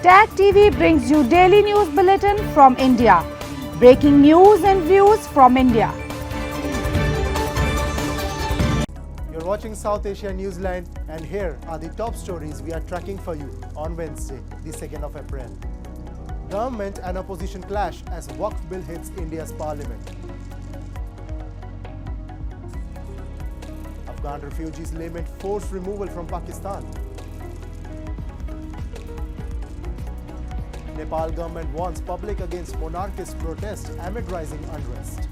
Tag TV brings you daily news bulletin from India. Breaking news and views from India. You're watching South Asia NEWSLINE, and here are the top stories we are tracking for you on Wednesday, the 2nd of April. Government and opposition clash as Waqf bill hits India's parliament. Afghan refugees lament forced removal from Pakistan. Nepal government warns public against monarchist protest amid rising unrest.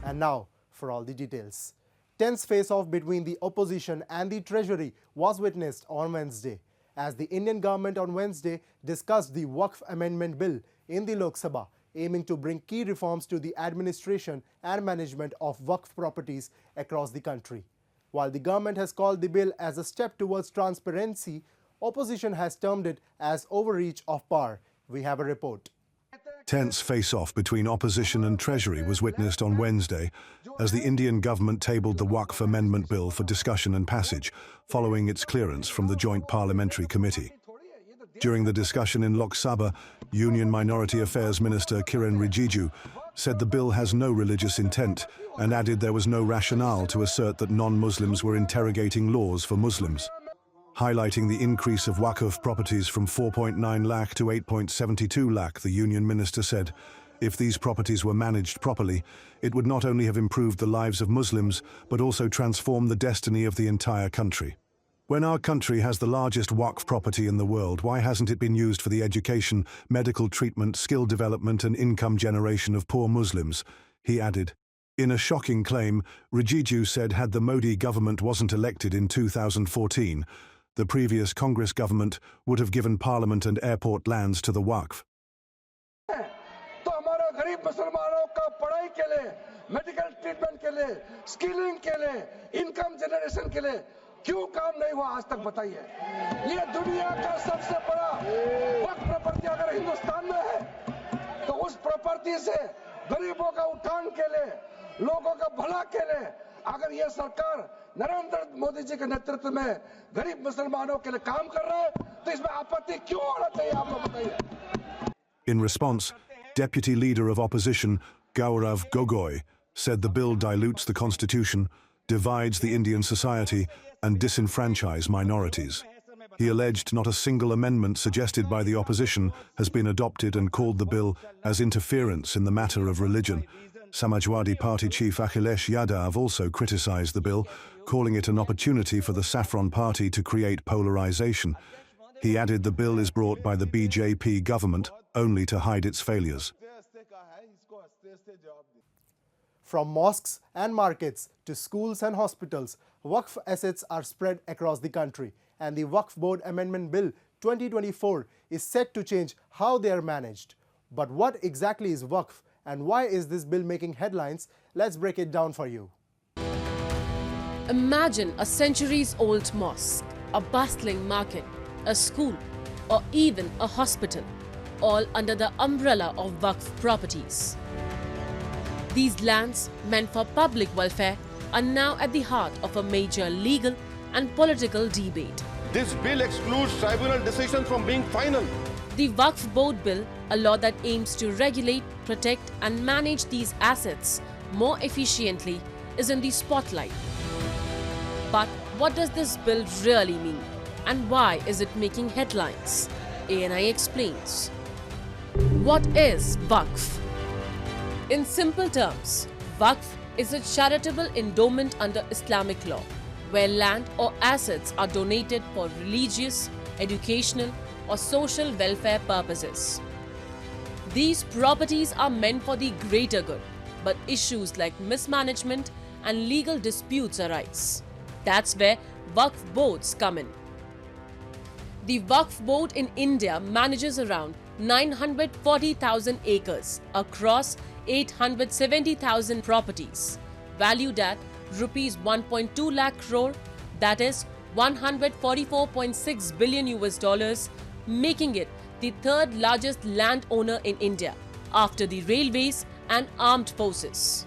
And now, for all the details. Tense face-off between the opposition and the Treasury was witnessed on Wednesday, as the Indian government on Wednesday discussed the Waqf Amendment Bill in the Lok Sabha, aiming to bring key reforms to the administration and management of Waqf properties across the country. While the government has called the bill as a step towards transparency, opposition has termed it as overreach of power. We have a report. Tense face-off between opposition and Treasury was witnessed on Wednesday as the Indian government tabled the Waqf Amendment Bill for discussion and passage, following its clearance from the Joint Parliamentary Committee. During the discussion in Lok Sabha, Union Minority Affairs Minister Kiren Rijiju said the bill has no religious intent and added there was no rationale to assert that non-Muslims were interrogating laws for Muslims. Highlighting the increase of Waqf properties from 4.9 lakh to 8.72 lakh, the Union Minister said, if these properties were managed properly, it would not only have improved the lives of Muslims, but also transformed the destiny of the entire country. When our country has the largest Waqf property in the world, why hasn't it been used for the education, medical treatment, skill development and income generation of poor Muslims? He added. In a shocking claim, Rijiju said had the Modi government wasn't elected in 2014, the previous Congress government would have given Parliament and airport lands to the Waqf. तो हमारा गरीब मुसलमानों का पढ़ाई के लिए, medical treatment के लिए, स्किलिंग के लिए, इनकम जनरेशन के लिए क्यों काम नहीं हुआ आज तक बताइए? ये दुनिया का सबसे बड़ा वक्फ प्रॉपर्टी अगर हिंदुस्तान में है, तो उस प्रॉपर्टी से गरीबों का उत्थान के लिए, लोगों का भला के लिए, अगर ये सरकार नरेंद्र मोदी जी के नेतृत्व में गरीब मुसलमानों के लिए काम कर रहा है, तो इसमें आपत्ति क्यों होना चाहिए आप लोग बताइए? In response, Deputy Leader of Opposition Gaurav Gogoi said the bill dilutes the constitution, divides the Indian society and disenfranchise minorities. He alleged not a single amendment suggested by the opposition has been adopted and called the bill as interference in the matter of religion. Samajwadi Party chief Akhilesh Yadav also criticized the bill, calling it an opportunity for the Saffron Party to create polarization. He added the bill is brought by the BJP government only to hide its failures. From mosques and markets to schools and hospitals, Waqf assets are spread across the country, and the Waqf Board Amendment Bill 2024 is set to change how they are managed. But what exactly is Waqf, and why is this bill making headlines? Let's break it down for you. Imagine a centuries-old mosque, a bustling market, a school, or even a hospital, all under the umbrella of Waqf properties. These lands, meant for public welfare, are now at the heart of a major legal and political debate. This bill excludes tribunal decisions from being final. The Waqf Board Bill, a law that aims to regulate, protect and manage these assets more efficiently, is in the spotlight. But what does this bill really mean? And why is it making headlines? ANI explains. What is Waqf? In simple terms, Waqf is a charitable endowment under Islamic law, where land or assets are donated for religious, educational or social welfare purposes. These properties are meant for the greater good, but issues like mismanagement and legal disputes arise. That's where Waqf boards come in. The Waqf Board in India manages around 940,000 acres across 870,000 properties, valued at rupees 1.2 lakh crore, that is 144.6 billion US, making it the third largest landowner in India after the railways and armed forces.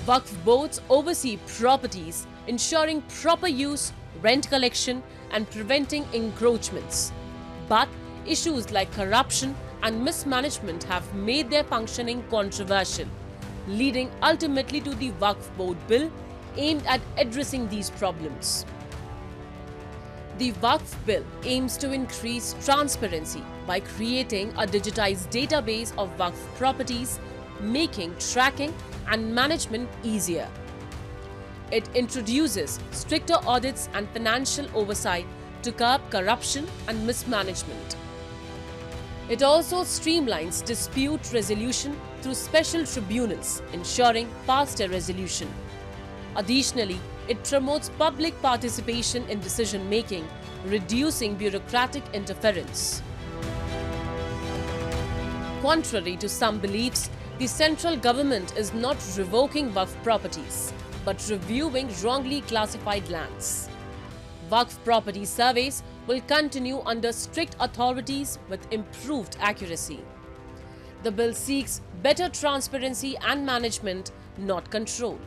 Waqf boards oversee properties, ensuring proper use, rent collection and preventing encroachments. But issues like corruption and mismanagement have made their functioning controversial, leading ultimately to the Waqf Board Bill aimed at addressing these problems. The Waqf Bill aims to increase transparency by creating a digitized database of Waqf properties, making tracking and management easier. It introduces stricter audits and financial oversight to curb corruption and mismanagement. It also streamlines dispute resolution through special tribunals, ensuring faster resolution. Additionally, it promotes public participation in decision-making, reducing bureaucratic interference. Contrary to some beliefs, the central government is not revoking Waqf properties, but reviewing wrongly classified lands. Waqf property surveys will continue under strict authorities with improved accuracy. The bill seeks better transparency and management, not control.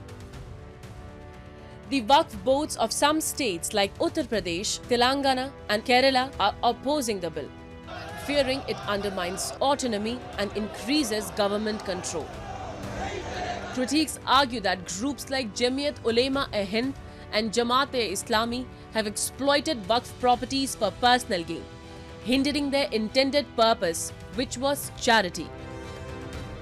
The Waqf boards of some states like Uttar Pradesh, Telangana and Kerala are opposing the bill, fearing it undermines autonomy and increases government control. Critics argue that groups like Jamiat Ulema-e-Hind and Jamaat-e-Islami have exploited Waqf properties for personal gain, hindering their intended purpose, which was charity.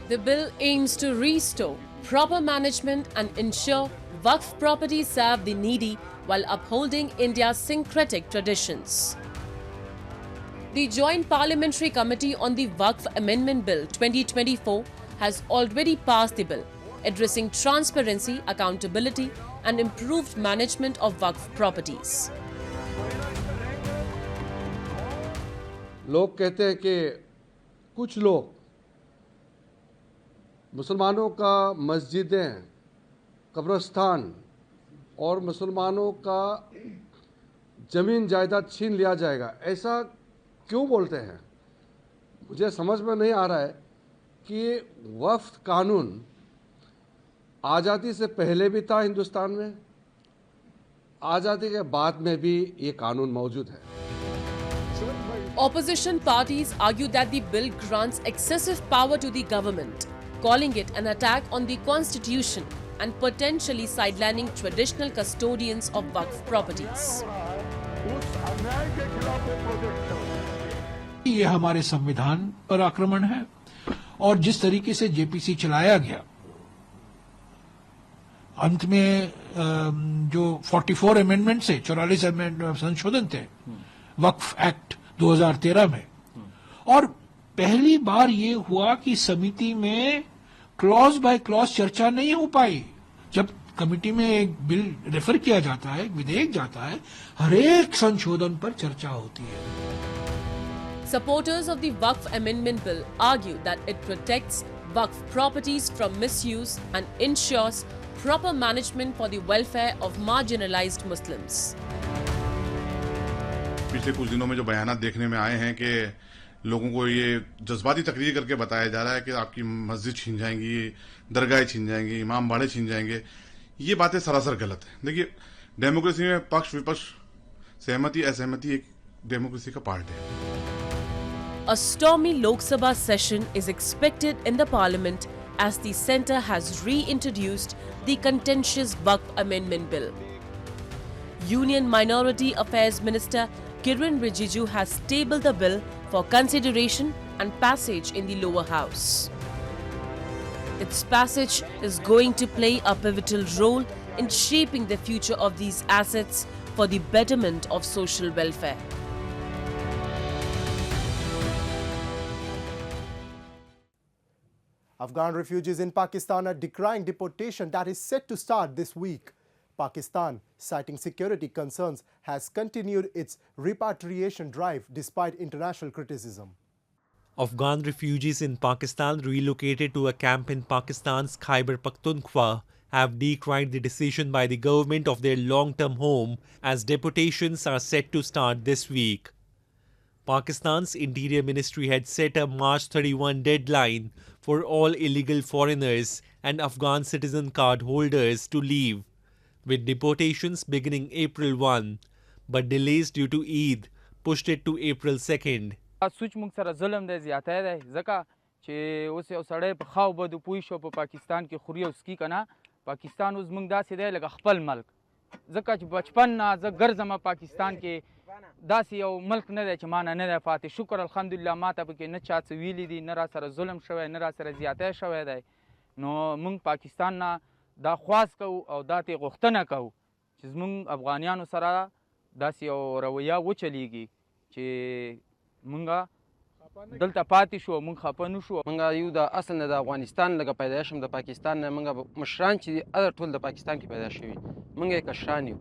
The bill aims to restore proper management and ensure Waqf properties serve the needy while upholding India's syncretic traditions. The Joint Parliamentary Committee on the Waqf Amendment Bill 2024 has already passed the bill, addressing transparency, accountability and improved management of Waqf properties. लोग कहते हैं कि कुछ लोग मुसलमानों का मस्जिदें, कब्रिस्तान और मुसलमानों का ज़मीन जायदाद छीन लिया जाएगा, ऐसा क्यों बोलते हैं? मुझे समझ में नहीं आ रहा है कि वक्फ कानून आज़ादी से पहले भी था हिंदुस्तान में, आज़ादी के बाद में भी ये कानून मौजूद है. Opposition parties argue that the bill grants excessive power to the government, calling it an attack on the constitution and potentially sidelining traditional custodians of Waqf properties. ये हमारे संविधान पर आक्रमण है और जिस तरीके से जेपीसी चलाया गया, अंत में जो 44 अमेंडमेंट से 44 संशोधन थे वक्फ एक्ट 2013 में, और पहली बार ये हुआ कि समिति में क्लॉज बाय क्लॉज चर्चा नहीं हो पाई. जब कमेटी में एक बिल रेफर किया जाता है, विधेयक जाता है, हर एक संशोधन पर चर्चा होती है. Supporters of the Waqf Amendment Bill argue that it protects Waqf properties from misuse and ensures proper management for the welfare of marginalized Muslims. पिछले कुछ दिनों में जो बयानात देखने में आए हैं कि लोगों को ये जज्बाती तकरीर करके बताया जा रहा है कि आपकी मस्जिद छीन जाएंगी, दरगाहें छीन जाएंगी, इमाम बाड़े छीन जाएंगे, ये बातें सरासर गलत है. देखिए, डेमोक्रेसी में पक्ष विपक्ष, सहमति असहमति एक डेमोक्रेसी का पार्ट है. A stormy Lok Sabha session is expected in the parliament as the centre has reintroduced the contentious Waqf Amendment Bill. Union Minority Affairs Minister Kiran Rijiju has tabled the bill for consideration and passage in the lower house. Its passage is going to play a pivotal role in shaping the future of these assets for the betterment of social welfare. Afghan refugees in Pakistan are decrying deportation that is set to start this week. Pakistan, citing security concerns, has continued its repatriation drive despite international criticism. Afghan refugees in Pakistan relocated to a camp in Pakistan's Khyber Pakhtunkhwa have decried the decision by the government of their long-term home as deportations are set to start this week. Pakistan's Interior Ministry had set a March 31 deadline for all illegal foreigners and Afghan citizen card holders to leave, with deportations beginning April 1, but delays due to Eid pushed it to April 2nd. سوچ موږ سره ظلم دی زیاتی دی ځکه چې اوس یو سړی په خاو بدو پوه شو په پاکستان کې خوري او سکي که نه پاکستان اوس موږ داسې دی لکه خپل ملک ځکه چې بچپن نه زه ګرځم پاکستان کې داسې یو ملک نه دی چې ما نه دی پاتې شکر الحمدلله ما ته پکې نه چا څه ویلي دي نه را سره ظلم شوی نه را سره زیاتی شوی دی نو موږ پاکستان نه دا خواست کوو او دا ترې غوښتنه کوو چې زموږ افغانیانو سره داسې یو رویه وچلیږي چې مونږه دلته پاتې شو مونږ خفه نه شو مونږ یو د اصل نه د افغانستان لکه پیدایش هم د پاکستان نه مونږ مشران چې دي ټول د پاکستان کې پیدا شوي مونږ یې کشران یو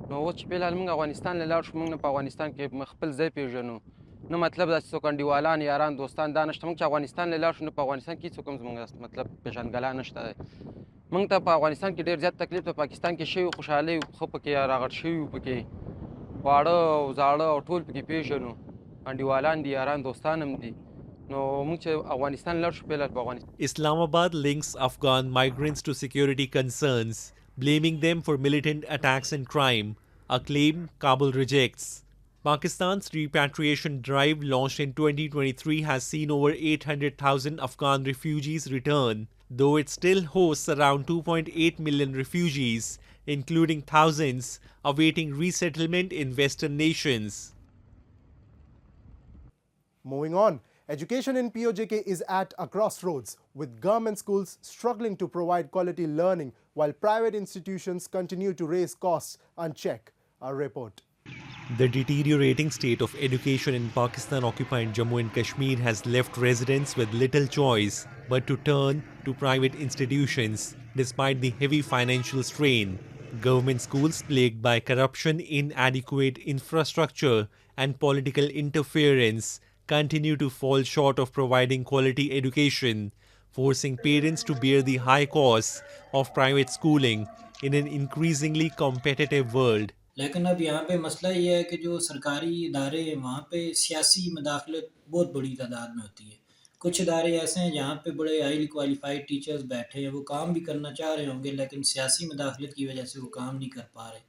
نو اوس چې فلحال مونږ افغانستان له لاړ شو مونږ نه په افغانستان کې خپل ځای پېژنو نه مطلب داسې څوک انډیوالان یاران دوستان دا نشته مونږ چې افغانستان له لاړ شو نو په افغانستان کې څوک هم زموږ مطلب پېژندګلا نشته دی مونږ ته په افغانستان کې ډېر زیات تکلیف په پاکستان کې شوی خوشحالۍ ښه پکې راغټ شوي پکې خواړه او زاړه او ټول پکې پېژنو انډیوالان دي یاران دوستان هم دي نو موږ چې افغانستان لړ شو فعلال په افغانستان Islamabad links Afghan migrants to security concerns, blaming them for militant attacks and crime, a claim Kabul rejects. Pakistan's repatriation drive launched in 2023 has seen over 800,000 Afghan refugees return, though it still hosts around 2.8 million refugees, including thousands awaiting resettlement in Western nations. Moving on, education in POJK is at a crossroads, with government schools struggling to provide quality learning while private institutions continue to raise costs unchecked. Our report. The deteriorating state of education in Pakistan-occupied Jammu and Kashmir has left residents with little choice but to turn to private institutions despite the heavy financial strain. Government schools plagued by corruption, inadequate infrastructure and political interference continue to fall short of providing quality education, forcing parents to bear the high costs of private schooling in an increasingly competitive world. लेकिन अब यहाँ पे मसला ये है कि जो सरकारी इदारे हैं वहाँ पे सियासी मदाखलत बहुत बड़ी तादाद में होती है कुछ इदारे ऐसे हैं जहाँ पे बड़े हाईली क्वालिफाइड टीचर्स बैठे हैं वो काम भी करना चाह रहे होंगे लेकिन सियासी मदाखलत की वजह से वो काम नहीं कर पा रहे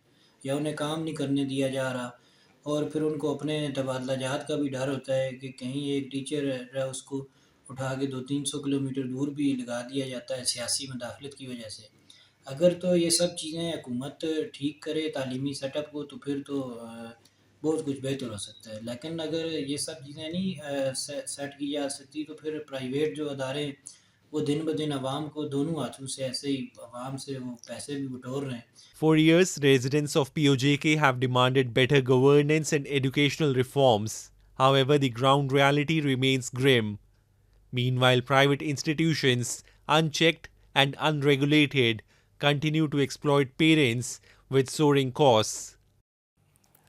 या उन्हें काम नहीं करने दिया जा रहा और फिर उनको अपने तबादला जहात का भी डर होता है कि कहीं एक टीचर है उसको उठा के 200-300 किलोमीटर दूर भी लगा दिया जाता है सियासी मदाखलत की वजह से अगर तो ये सब चीज़ें हुकूमत ठीक करे तालीमी सेटअप को तो फिर तो बहुत कुछ बेहतर हो सकता है लेकिन अगर ये सब चीज़ें नहीं सेट की जा सकती तो फिर प्राइवेट जो अदारे वो दिन ब दिन आवाम को दोनों हाथों से ऐसे ही आवाम से वो पैसे भी बटोर रहे हैं. For years, residents of POJK have demanded better governance and educational reforms. However, the ground reality remains grim. Meanwhile, private institutions, unchecked and unregulated, continue to exploit parents with soaring costs.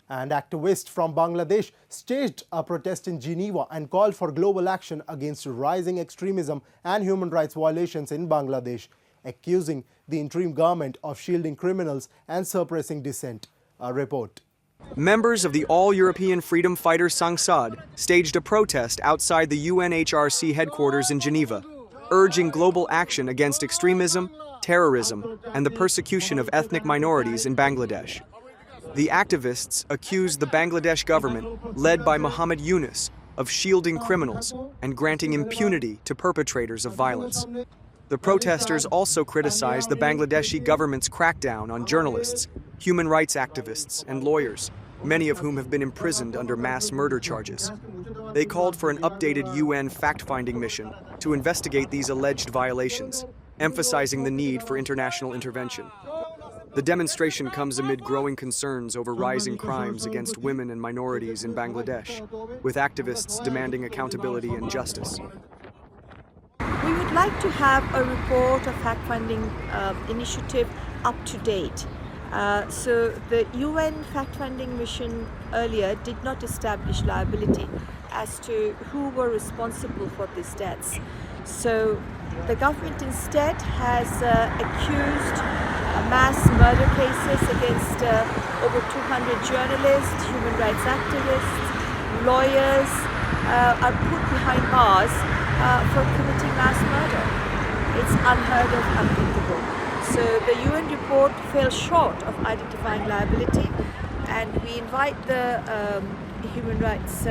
And activists from Bangladesh staged a protest in Geneva and called for global action against rising extremism and human rights violations in Bangladesh, accusing the interim government of shielding criminals and suppressing dissent. A report. Members of the All-European Freedom Fighter Sangsad staged a protest outside the UNHRC headquarters in Geneva, urging global action against extremism, terrorism, and the persecution of ethnic minorities in Bangladesh. The activists accused the Bangladesh government, led by Muhammad Yunus, of shielding criminals and granting impunity to perpetrators of violence. The protesters also criticized the Bangladeshi government's crackdown on journalists, human rights activists, and lawyers, many of whom have been imprisoned under mass murder charges. They called for an updated UN fact-finding mission to investigate these alleged violations, emphasizing the need for international intervention. The demonstration comes amid growing concerns over rising crimes against women and minorities in Bangladesh, with activists demanding accountability and justice. We would like to have a report, a fact-finding initiative up to date. So the UN fact-finding mission earlier did not establish liability as to who were responsible for these deaths. So the government instead has accused mass murder cases against over 200 journalists, human rights activists, lawyers are put behind bars for committing mass murder. It's unheard of, unthinkable. So the UN report fell short of identifying liability, and we invite the Human Rights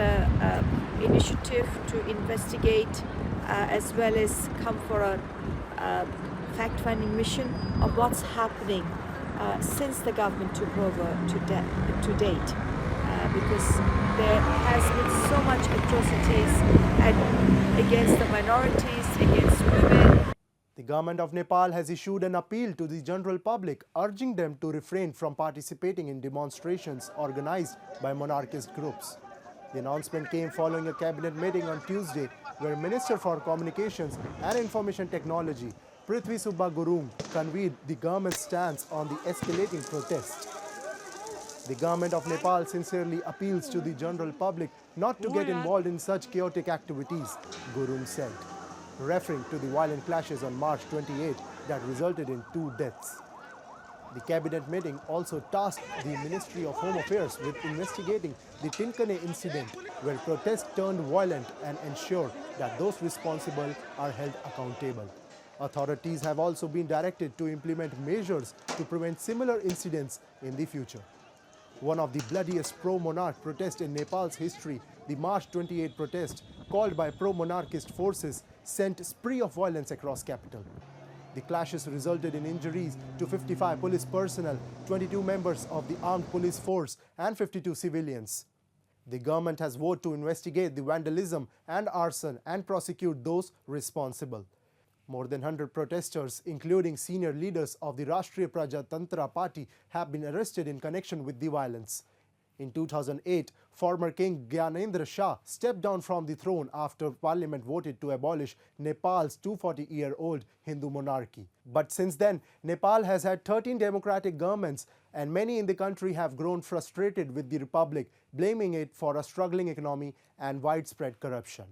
Initiative to investigate as well as come for a fact-finding mission of what's happening since the government took over to date. Because there has been so much atrocities against the minorities, against women. The government of Nepal has issued an appeal to the general public, urging them to refrain from participating in demonstrations organized by monarchist groups. The announcement came following a cabinet meeting on Tuesday, where Minister for Communications and Information Technology, Prithvi Subba Gurung, conveyed the government's stance on the escalating protest. The government of Nepal sincerely appeals to the general public not to get involved in such chaotic activities, Gurung said, referring to the violent clashes on March 28 that resulted in 2 deaths. The cabinet meeting also tasked the Ministry of Home Affairs with investigating the Tinkane incident, where protests turned violent, and ensure that those responsible are held accountable. Authorities have also been directed to implement measures to prevent similar incidents in the future. One of the bloodiest pro-monarch protests in Nepal's history, the March 28 protest, called by pro-monarchist forces, sent a spree of violence across capital. The clashes resulted in injuries to 55 police personnel, 22 members of the armed police force, and 52 civilians. The government has vowed to investigate the vandalism and arson and prosecute those responsible. More than 100 protesters, including senior leaders of the Rashtriya Prajatantra Party, have been arrested in connection with the violence. In 2008, former King Gyanendra Shah stepped down from the throne after Parliament voted to abolish Nepal's 240-year-old Hindu monarchy. But since then, Nepal has had 13 democratic governments, and many in the country have grown frustrated with the republic, blaming it for a struggling economy and widespread corruption.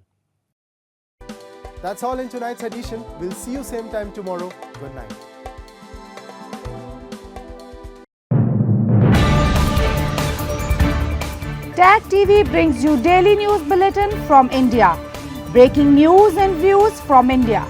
That's all in tonight's edition. We'll see you same time tomorrow. Good night. Tag TV brings you daily news bulletin from India. Breaking news and views from India.